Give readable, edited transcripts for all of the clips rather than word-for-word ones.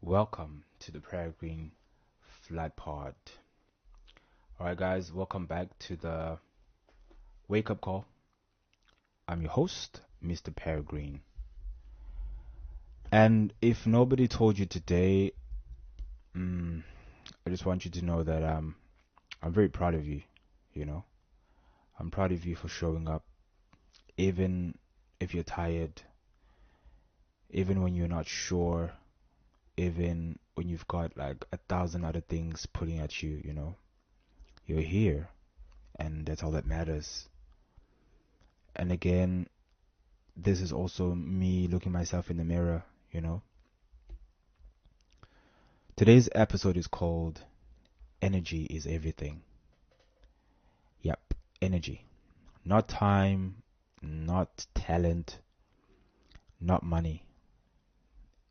Welcome to the Peregrine Flight Pod. Alright, guys, welcome back to the Wake Up Call. I'm your host, Mr. Peregrine. And if nobody told you today, I just want you to know that I'm very proud of you. You know, I'm proud of you for showing up, even if you're tired, even when you're not sure, even when you've got like 1,000 other things pulling at you. You're here, and that's all that matters. And again, this is also me looking myself in the mirror. Today's episode is called Energy is Everything. Yep, energy. Not time, not talent, not money.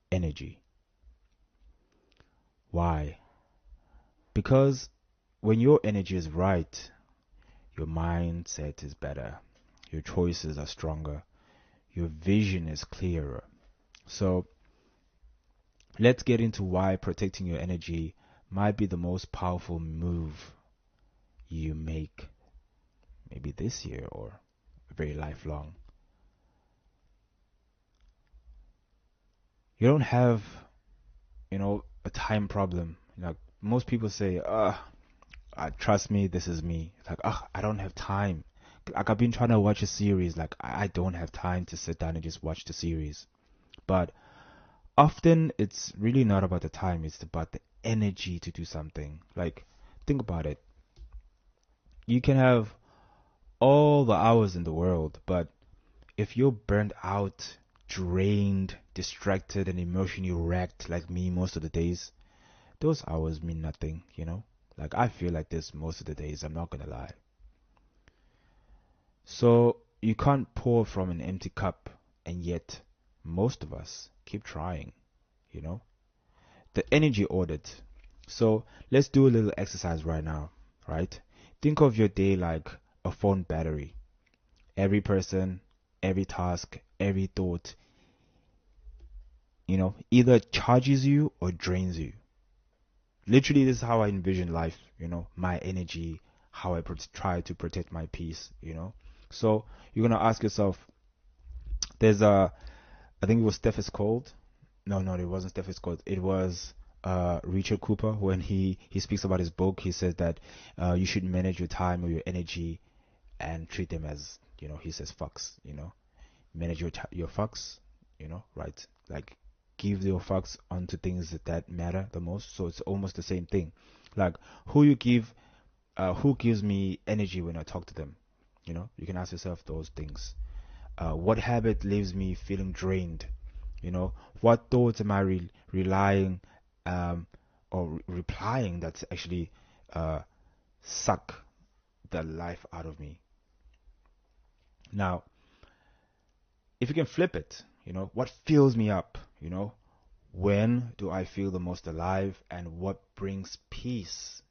Energy. Why? Because when your energy is right, your mindset is better, your choices are stronger, your vision is clearer. So let's get into why protecting your energy might be the most powerful move you make, maybe this year or very lifelong. You don't have, a time problem. Most people say, trust me, this is me. It's like, I don't have time. Like, I've been trying to watch a series. Like, I don't have time to sit down and just watch the series. But often it's really not about the time. It's about the energy to do something. Like, think about it. You can have all the hours in the world, but if you're burnt out, drained, distracted, and emotionally wrecked like me most of the days, those hours mean nothing. Like, I feel like this most of the days, I'm not gonna lie. So you can't pour from an empty cup, and yet most of us keep trying, you know? The energy audit. So let's do a little exercise right now, right? Think of your day like a phone battery. Every person, every task, every thought, either charges you or drains you. Literally, this is how I envision life, my energy, how I try to protect my peace. So you're going to ask yourself, there's I think it was Steffes Cold. No, it wasn't Steffes Cold. It was Richard Cooper. When he speaks about his book, he says that you should manage your time or your energy and treat them as, he says fucks. Manage your fucks, right? Like, give your fucks onto things that matter the most. So it's almost the same thing. Like, who gives me energy when I talk to them? You can ask yourself those things. What habit leaves me feeling drained? What thoughts am I relying or replying that's actually suck the life out of me? Now, if you can flip it, what fills me up? When do I feel the most alive, and what brings peace?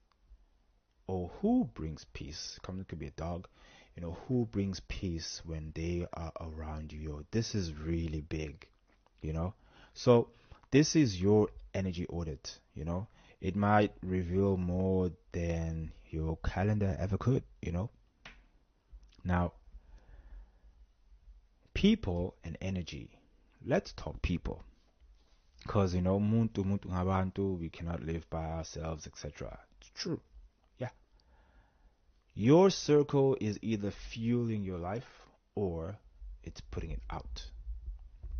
Or who brings peace? It could be a dog. Who brings peace when they are around you? This is really big. So this is your energy audit. It might reveal more than your calendar ever could. Now, people and energy. Let's talk people. Because, muntu ngabantu, we cannot live by ourselves, etc. It's true. Yeah. Your circle is either fueling your life or it's putting it out.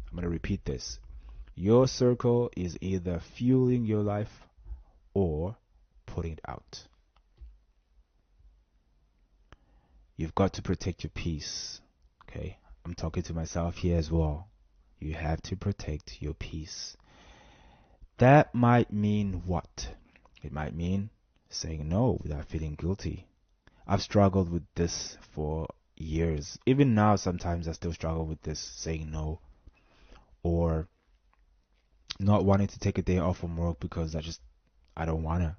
I'm going to repeat this. Your circle is either fueling your life or putting it out. You've got to protect your peace. Okay? I'm talking to myself here as well. You have to protect your peace. That might mean what? It might mean saying no without feeling guilty. I've struggled with this for years. Even now, sometimes I still struggle with this, saying no. Or not wanting to take a day off from work because I don't wanna.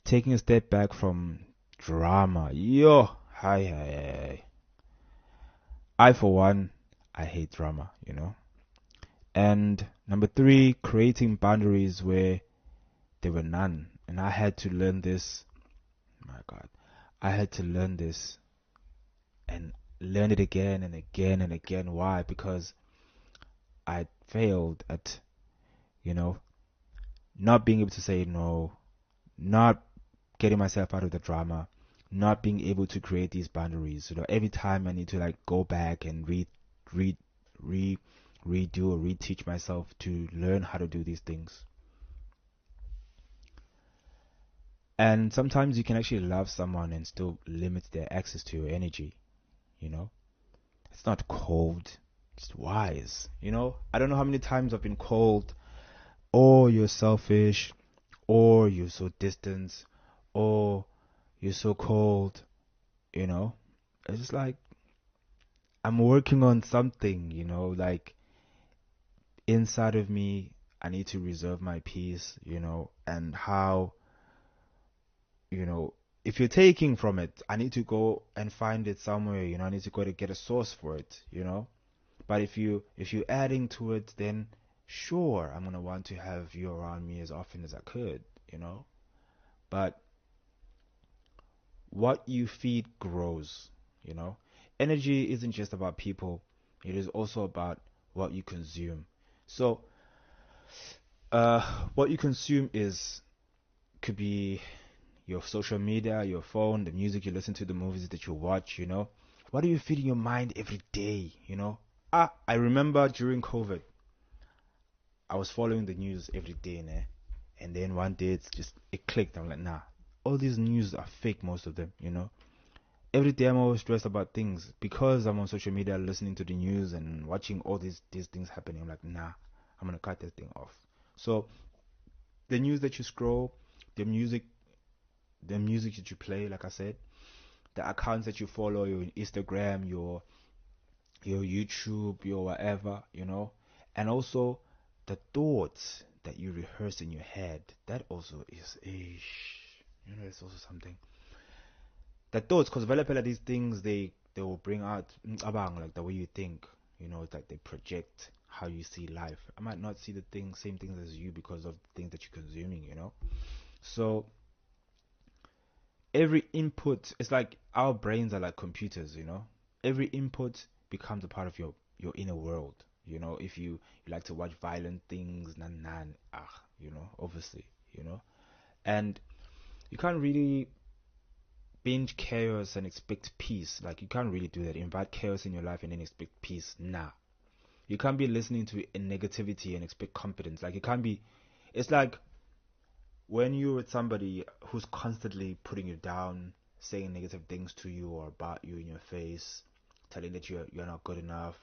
Taking a step back from drama. Yo, hi. I, for one, I hate drama. And number three, creating boundaries where there were none. And I had to learn this. My God, I had to learn this and learn it again and again and again. Why? Because I failed at, you know, not being able to say no, not getting myself out of the drama, not being able to create these boundaries. Every time I need to like go back and read, re, redo or reteach myself to learn how to do these things. And sometimes you can actually love someone and still limit their access to your energy. You know, it's not cold, it's wise. I don't know how many times I've been called, oh, you're selfish, or you're so distant, or you're so cold. You know, it's just like I'm working on something. Like inside of me, I need to reserve my peace. And how, you know, if you're taking from it, I need to go and find it somewhere. I need to go to get a source for it. But if you're adding to it, then sure, I'm gonna want to have you around me as often as I could. But what you feed grows. you know Energy isn't just about people, it is also about what you consume. So what you consume is could be your social media, your phone, the music you listen to, the movies that you watch. What are you feeding your mind every day? I remember during COVID, I was following the news every day, né? And then one day it clicked. I'm like, nah, all these news are fake, most of them. Every day I'm always stressed about things because I'm on social media listening to the news and watching all these things happening. I'm like, nah, I'm gonna cut this thing off. So the news that you scroll, the music, the music that you play, like I said, the accounts that you follow, your Instagram, your YouTube, your whatever. And also the thoughts that you rehearse in your head. That also is it's also something. The thoughts, because developing these things, they will bring out abang, like the way you think. It's like they project how you see life. I might not see the same things as you because of the things that you're consuming. So every input, it's like our brains are like computers. Every input becomes a part of your inner world. If you like to watch violent things, obviously. And you can't really binge chaos and expect peace. Like, you can't really do that. Invite chaos in your life and then expect peace. Nah. You can't be listening to negativity and expect confidence. Like, you can't be. It's like when you're with somebody who's constantly putting you down, saying negative things to you or about you in your face, telling that you're not good enough,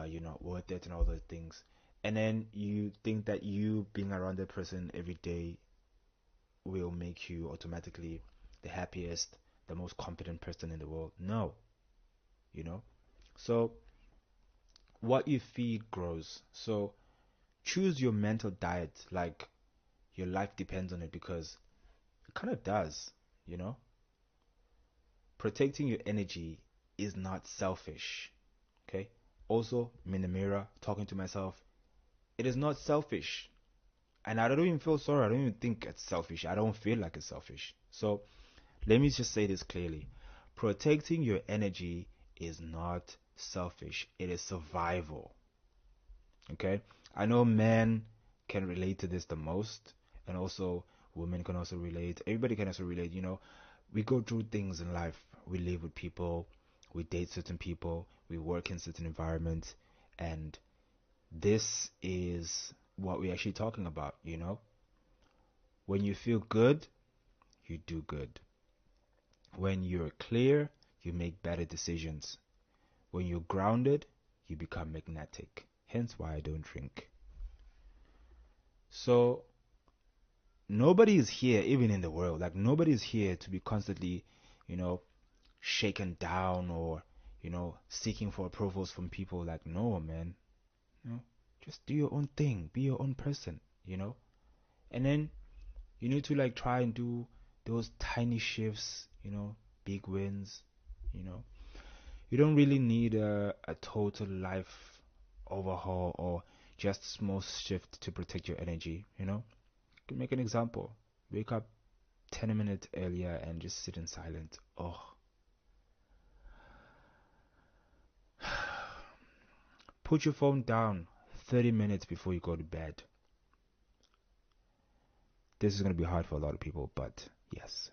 you're not worth it, and all those things. And then you think that you being around that person every day will make you automatically the happiest, the most confident person in the world. No, you know. So what you feed grows. So choose your mental diet like your life depends on it, because it kind of does. You know, protecting your energy is not selfish. Okay. Also, I'm in the mirror talking to myself. It is not selfish. And I don't even feel sorry. I don't even think it's selfish. I don't feel like it's selfish. So let me just say this clearly. Protecting your energy is not selfish. It is survival. Okay? I know men can relate to this the most, and also women can also relate. Everybody can also relate. We go through things in life. We live with people, we date certain people, we work in certain environments, and this is what we're actually talking about. When you feel good, you do good. When you're clear, you make better decisions. When you're grounded, you become magnetic. Hence why I don't drink. So nobody is here, even in the world, like nobody is here to be constantly, you know, shaken down or, seeking for approvals from people. Like, no, man. Just do your own thing. Be your own person. And then you need to like try and do those tiny shifts, big wins, you know. You don't really need a total life overhaul, or just small shift to protect your energy, you know? You can make an example. Wake up 10 minutes earlier and just sit in silence. Oh. Put your phone down 30 minutes before you go to bed. This is going to be hard for a lot of people, but yes.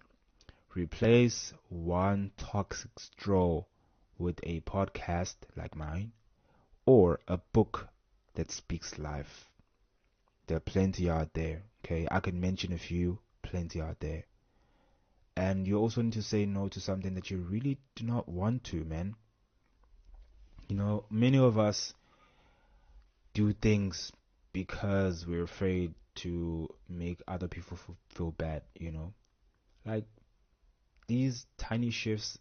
Replace one toxic straw with a podcast like mine or a book that speaks life. There are plenty out there, okay? I could mention a few, plenty out there. And you also need to say no to something that you really do not want to, man. You know, many of us do things because we're afraid to make other people feel bad, you know? Like these tiny shifts,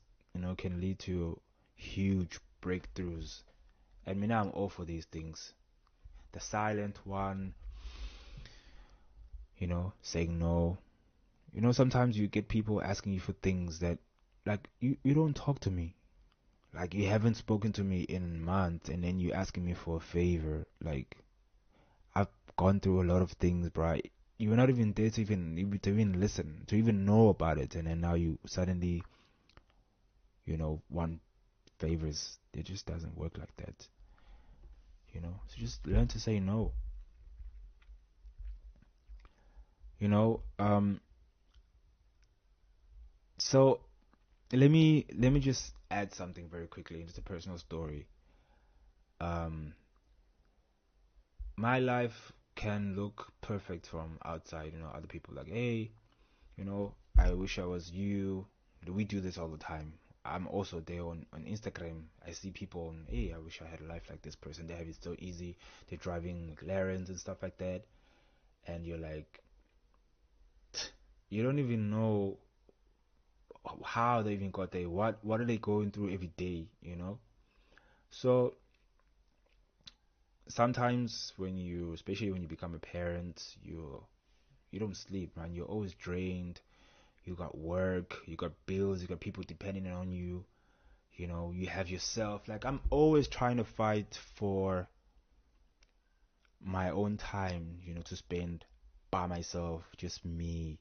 can lead to huge breakthroughs. And me now I'm all for these things. The silent one, saying no. Sometimes you get people asking you for things that, like, you don't talk to me. Like, you haven't spoken to me in months, and then you asking me for a favor. Like, I've gone through a lot of things, bro. You were not even there to even listen, to even know about it, and then now you suddenly, want favors. It just doesn't work like that, So just learn to say no. You know, um. So let me just add something very quickly, just a personal story. Um, my life can look perfect from outside. Other people like, hey, I wish I was you. We do this all the time. I'm also there on Instagram. I see people on, hey, I wish I had a life like this person. They have it so easy. They're driving McLarens and stuff like that. And you're like, you don't even know how they even got there. What are they going through every day? So sometimes especially when you become a parent, you don't sleep, man. You're always drained. You got work, you got bills, you got people depending on you. You have yourself. Like, I'm always trying to fight for my own time, to spend by myself, just me.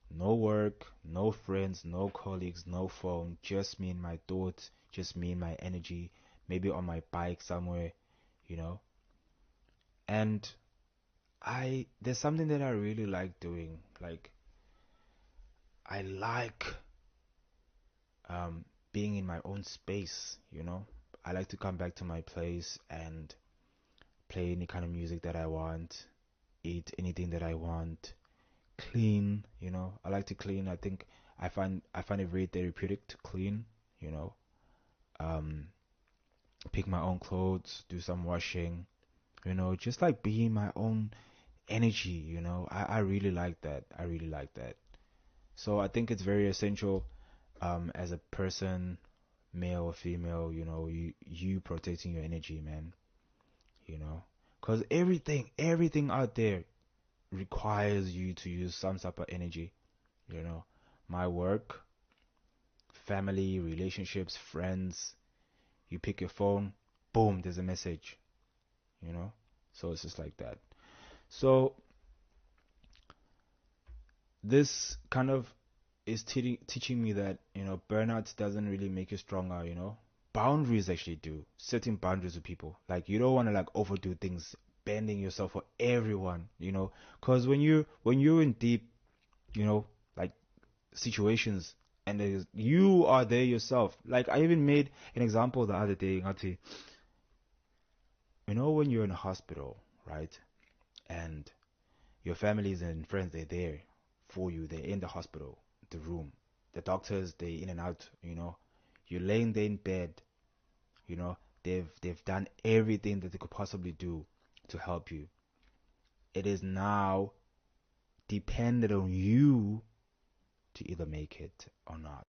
No work, no friends, no colleagues, no phone, just me and my thoughts, just me and my energy, maybe on my bike somewhere, you know. And there's something that I really like doing. Like, I like being in my own space. I like to come back to my place and play any kind of music that I want, eat anything that I want, clean. I like to clean. I think I find it very therapeutic to clean, you know. Um Pick my own clothes, do some washing, just like being my own energy. I really like that. I really like that. So I think it's very essential, as a person, male or female, you protecting your energy, man. Because everything out there requires you to use some type of energy. you know my work, family, relationships, friends. You pick your phone, boom, there's a message. you know so it's just like that. So this kind of is teaching me that, burnout doesn't really make you stronger. Boundaries actually do. Setting boundaries with people, like, you don't want to, like, overdo things, bending yourself for everyone. Because when you're in deep, like, situations, and you are there yourself. Like, I even made an example the other day, Ngati. When you're in a hospital, right, and your families and friends, they're there for you. They're in the hospital, the room. The doctors, they in and out. You're laying there in bed. They've done everything that they could possibly do to help you. It is now dependent on you to either make it or not.